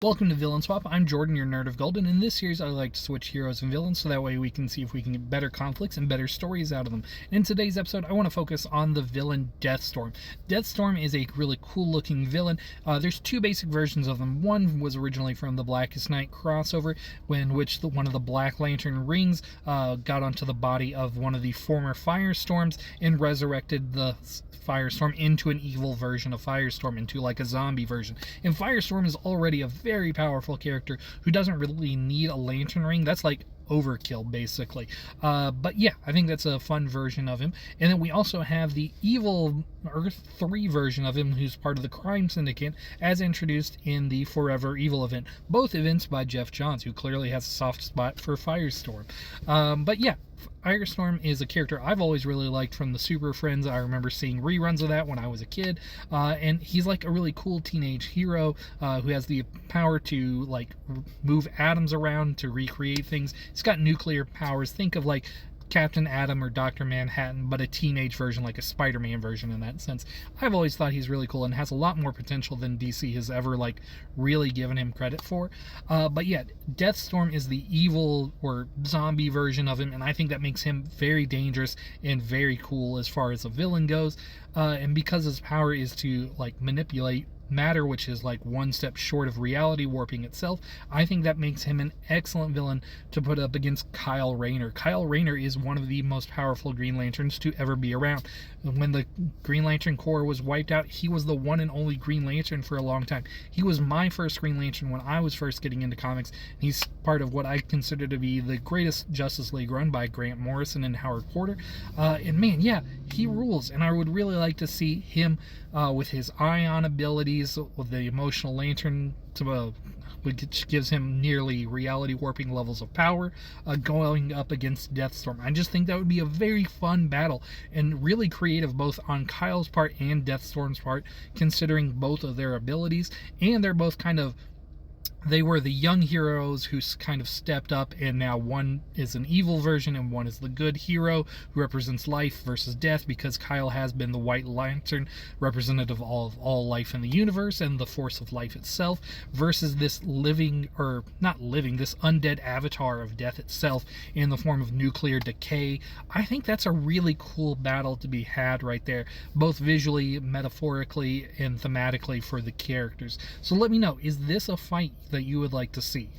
Welcome to Villain Swap. I'm Jordan, your nerd of gold, and in this series I like to switch heroes and villains so that way we can see if we can get better conflicts and better stories out of them. In today's episode, I want to focus on the villain Deathstorm. Deathstorm is a really cool looking villain. There's two basic versions of them. One was originally from the Blackest Night crossover, in which one of the Black Lantern rings got onto the body of one of the former Firestorms and resurrected the Firestorm into an evil version of Firestorm, into like a zombie version. And Firestorm is already a very powerful character who doesn't really need a lantern ring. That's like overkill, basically. But yeah, I think that's a fun version of him. And then we also have the evil Earth 3 version of him, who's part of the Crime Syndicate, as introduced in the Forever Evil event. Both events by Jeff Johns, who clearly has a soft spot for Firestorm. But yeah, Firestorm is a character I've always really liked from the Super Friends. I remember seeing reruns of that when I was a kid, and he's like a really cool teenage hero who has the power to like move atoms around to recreate things. He's got nuclear powers. Think of like Captain Atom or Dr. Manhattan, but a teenage version, like a Spider-Man version in that sense. I've always thought he's really cool and has a lot more potential than DC has ever like really given him credit for. But yeah, Deathstorm is the evil or zombie version of him, and I think that makes him very dangerous and very cool as far as a villain goes. And because his power is to like manipulate matter, which is like one step short of reality warping itself, I think that makes him an excellent villain to put up against Kyle Rayner. Kyle Rayner is one of the most powerful Green Lanterns to ever be around. When the Green Lantern Corps was wiped out, he was the one and only Green Lantern for a long time. He was my first Green Lantern when I was first getting into comics. He's part of what I consider to be the greatest Justice League run by Grant Morrison and Howard Porter. And man, yeah, he rules, and I would really like to see him with his ion abilities, with the emotional lantern, which gives him nearly reality warping levels of power, going up against Deathstorm. I just think that would be a very fun battle and really creative both on Kyle's part and Deathstorm's part, considering both of their abilities, and they're both kind of, they were the young heroes who kind of stepped up, and now one is an evil version and one is the good hero who represents life versus death, because Kyle has been the White Lantern, representative of all life in the universe and the force of life itself, versus this living, or not living, this undead avatar of death itself in the form of nuclear decay. I think that's a really cool battle to be had right there, both visually, metaphorically, and thematically for the characters. So let me know, is this a fight that you would like to see?